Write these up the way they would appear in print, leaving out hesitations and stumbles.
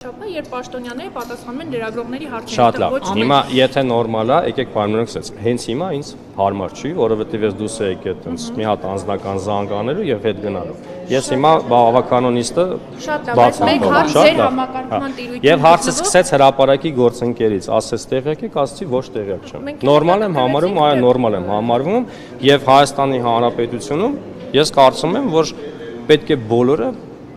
Երբ պաշտոնյաները պատասխանում են լրագրողների հարցերին, շատ լավ։ Հիմա եթե նորմալ է, եկեք պայմանավորենք ասած։ Հենց հիմա ինձ հարմար չի, որովհետև ես դուրս եկի այդտենց մի հատ անձնական զանգ անելու եւ հետ գնալու։ Ես հիմա բավականոնիստը բաց եմ թողել, շատ լավ։ Եվ հարցը սկսեց հրապարակի գործընկերից, ասեց տեղյակ եք, ասացի ոչ տեղյակ չեմ։ Նորմալ եմ համարում, այո, նորմալ եմ համարվում եւ Հայաստանի Հանրապետությունում ես կարծում եմ, որ պետք է բոլորը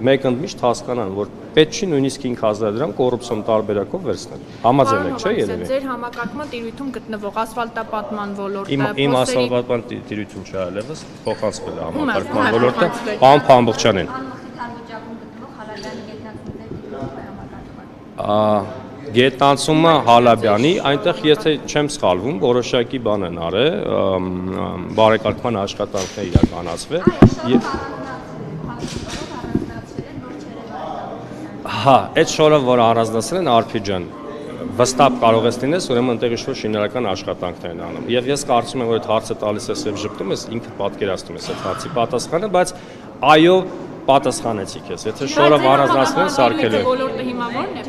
մեկ ընդմիշտ հասկանան, որ պետք չի նույնիսկ 5000 դրամ կոռուպցիոն տարբերակով վերցնել։ Համաձայն եք, չէ՞ երևի։ Ձեր համակարգման տիրույթում գտնվող ասֆալտապատման ոլորտը, Իմ ասֆալտապատման տիրույթում չէ, այլևս փոխանցվել է համակարգման ոլորտը, պարոն Փամբուխչյանին։ Գետնանցումը Հալաբյանի, այնտեղ եթե չեմ սխալվում, որոշակի բան են արել, բարեկարգման աշխատանքներ իրականացվել։ Հա, այդ շորը, որ առանձնացրել են Արփիջան, վստահ կարող ես լինես, ուրեմն այնտեղ ինչ-որ շինարական աշխատանքներ են անում։ Եվ ես կարծում եմ, որ այդ հարցը տալիս ես եւ ճպտում ես, ինքը պատկերացնում ես այդ հարցի պատասխանը, բայց այո, պատասխանեցիք ես։ Եթե շորը առանձնացնել, սարքելու եք։ Ոլորտը հիմա ո՞րն է։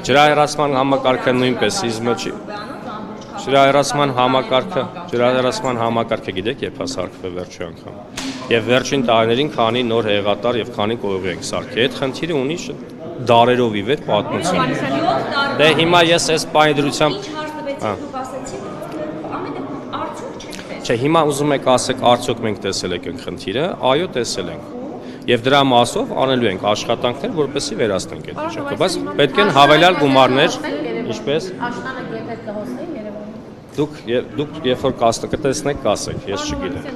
Ջրահեռացման համակարգը նույնպես իզմը չի։ Ջրահեռացման համակարգը գիտեք երբ է սարքվել վերջի անգամ։ Եվ վերջին տարիներին քանի նոր հեղատար եւ քանի կողմի ենք սարքել։ Այդ խնդիրը ունի դարերով ի վեր պատմություն։ Դե հիմա ես այս պայմանությամբ Չէ, հիմա ուզում եք ասեք արդյոք մենք տեսել ենք այն խնդիրը, այո, տեսել ենք։ Եվ դրա մասով անելու ենք աշխատանքներ, որպեսզի վերացնենք այդ վիճակը, բայց պետք են հավելյալ գումարներ, ինչպես Դուք երբ որ կտեսնեք, կասեք, ես չգիտեմ։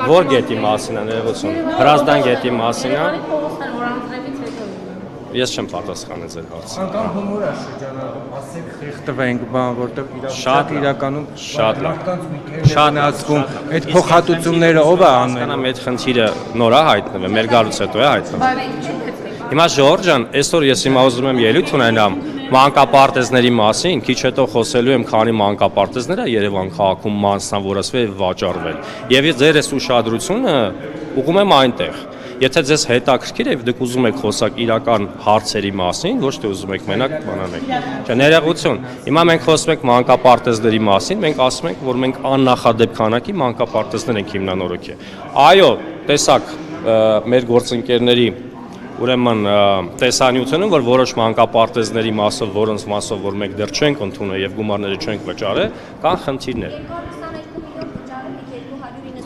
Որ գետի մասին է ներողություն, Հրազդան գետի մասին է։ Ես չեմ պատասխանել ձեր հարցին։ Անկամ հումոր է շրջանառվում, ասեք խեղդվենք, բան, որտեղ շատ իրականում շատ լավ։ շանացվում, այդ փոխհատուցումները ով է անում։ Հասկանամ, այդ խնդիրը նոր է հայտնվել, մեր գալուց հետո է հայտնվել։ Հիմա Ժորժ ջան, այսօր ես հիմա ուզում եմ ելույթ ունենամ մանկապարտեզների մասին, քիչ հետո խոսելու եմ, քանի մանկապարտեզներ է Երևան քաղաքում մասնավորացվել եւ վաճառվել։ Եվ ձեր այս ուշադրությունը ուղղում եմ այնտեղ։ Եթե ձեզ հետաքրքիր է, դուք ուզում եք խոսակ իրական հարցերի մասին, ոչ թե ուզում եք մենակ բանանեք։ Չէ, ներողություն։ Հիմա մենք խոսում ենք մանկապարտեզների մասին, մենք ասում ենք, որ մենք աննախադեպ քանակի մանկապարտեզներ ենք հիմնանորոգել։ Այո, տեսակ մեր գործընկերների Ուրեմն տեսանյութերում, որ որոշ մանկապարտեզների մասով, որոնց մասով, որ մենք դեռ չենք ընդունել եւ գումարները չենք վճարել, կան խնդիրներ։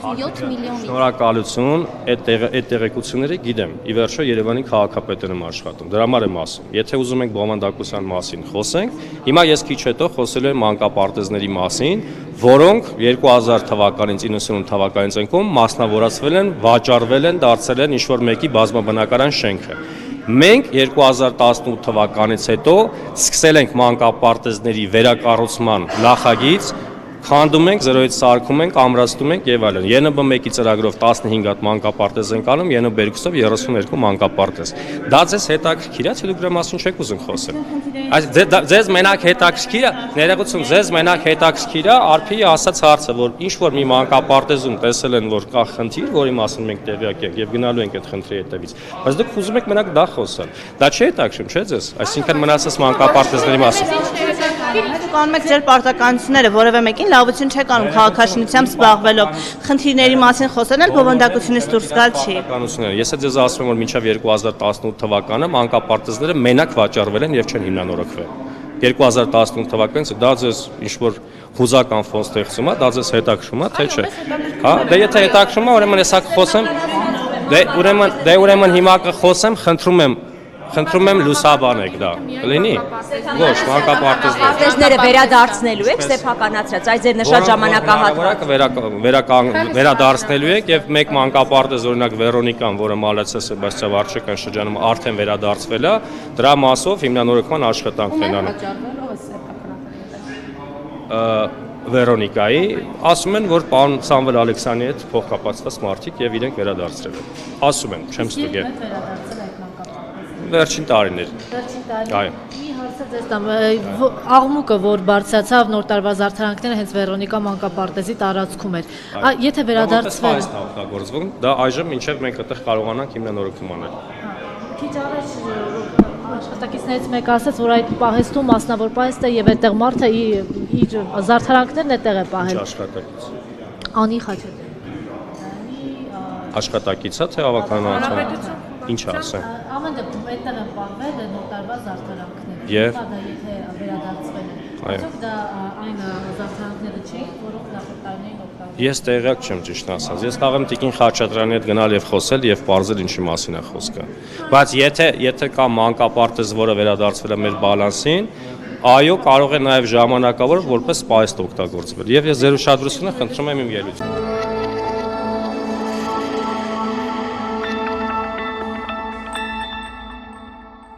297 միլիոն։ Շնորհակալություն, այդ տեղեկությունները գիտեմ։ Ի վերջո Երևանի քաղաքապետն եմ աշխատում։ Դրա համար եմ ասում։ Եթե ուզում եք բովանդակության մասին խոսենք, հիմա ես քիչ հետո խոսելու եմ մանկապարտեզների մասին, որոնք 2000 թվականից 98 թվականից ընկում մասնավորացվել են, վաճառվել են, դարձել են ինչ-որ մեկի բազմաբնակարան շենքը։ Մենք 2018 թվականից հետո սկսել ենք մանկապարտեզների վերակառուցման նախագիծ, քանդում ենք, 0-ից սարքում ենք, ամրացնում ենք եւ այլն։ ԵՆԲ 1-ի ծրագրով 15 հատ մանկապարտեզ ենք անում, ԵՆԲ 2-ով 32 մանկապարտեզ։ Դա ձեզ հետաքրքիր է, թե դուք դրա մասին չեք ուզում խոսել։ Ձեզ մենակ հետաքրքիր է, ներողություն, ձեզ մենակ հետաքրքիր է Արփիի ասած հարցը, որ ինչ որ մի մանկապարտեզում տեսել են, որ կա խնդիր, որի մասին մենք տեղյակ ենք եւ գնալու ենք այդ խնդրի հետևից։ Բայց դուք ուզում եք մենակ դա խոսել։ Դա չի հետաքրքրում, չէ՞ ձեզ։ Այսինքն մնացած մանկապարտեզների մասին։ Դուք անում եք ձեր պարտականությունները, որևէ մեկին լավություն չեք անում քաղաքաշինությամբ զբաղվելով, խնդիրների մասին խոսելն էլ բովանդակությունից դուրս գալ չի։ Ես ձեզ ասում եմ, որ մինչև 2018 թվականը մանկապարտեզները մենակ վաճառվել են եւ չեն հիմնանորոգվել։ 2018 թվականից դա ձեզ ինչ-որ հուզական ֆոն ստեղծում է, դա ձեզ հետաքրքրում է, թե չէ։ Հա, դե եթե հետաքրքրում է, ուրեմն հեսա կխոսեմ։ Դե ուրեմն հիմա կխոսեմ, խնդրում եմ լուսաբանեք դա։ Կլինի։ Ոչ, մանկապարտեզները վերադարձնելու եք սեփականացրած, այս ձեր նշած ժամանակահատվածը վերադարձնելու եք եւ մեկ մանկապարտեզ օրինակ Վերոնիկան, որը Մալացիա Սեբաստիան Վարչեկան շրջանում արդեն վերադարձվել է, դրա մասով հիմնանորոգման աշխատանքն են անում։ Վերոնիկայի ասում են, որ պարոն Սամվել Ալեքսյանի հետ փոխկապակցված մարդիկ եւ իրենք վերադարձրել են։ Ասում են, չեմ ստուգել։ Վերջին տարիներ։ Այո։ Մի հարցը ձեզ տամ, աղմուկը, որ բարձրացավ նոր տարվա զարդարանքները հենց Վերոնիկա մանկապարտեզի տարածքում էր։ Եթե վերադարձվել է օգտագործվում, դա այժմ մինչև մենք այդտեղ կարողանանք հիմնանորոգում անել։ Քիչ առաջ Աշխատակիցներից մեկը ասաց, որ այդ պահեստում մասնավոր պահեստ է եւ այդտեղ մարդը իր զարդարանքներն այդտեղ է Ինչ պահել։ աշխատակից։ Անի Խաչատրյան։ Աշխատակիցա թե ավականացան։ Ինչ ասեմ։ Ամեն դեպքում այդտեղ են պահվել նոր տարվա զարդարանքները։ Եվ? Դա եթե վերադարձվել են։ Այո։ Այսօք դա այն զարդարանքները չէին, որոնք նախորդ տարիներին օգտագործվել։ Ես տեղյակ չեմ ճիշտ ասած։ Ես կարող եմ Տիկին Խաչատրյանի հետ գնալ եւ խոսել եւ բարձր ինչի մասին է խոսքը։ Բայց եթե կա մանկապարտեզ, որը վերադարձվել է մեր բալանսին, այո, կարող է նաեւ ժամանակավոր որպես պահեստ օգտագործվել։ Եվ ես ձեր ուշադրությունը խնդրում եմ իմ ելույթին։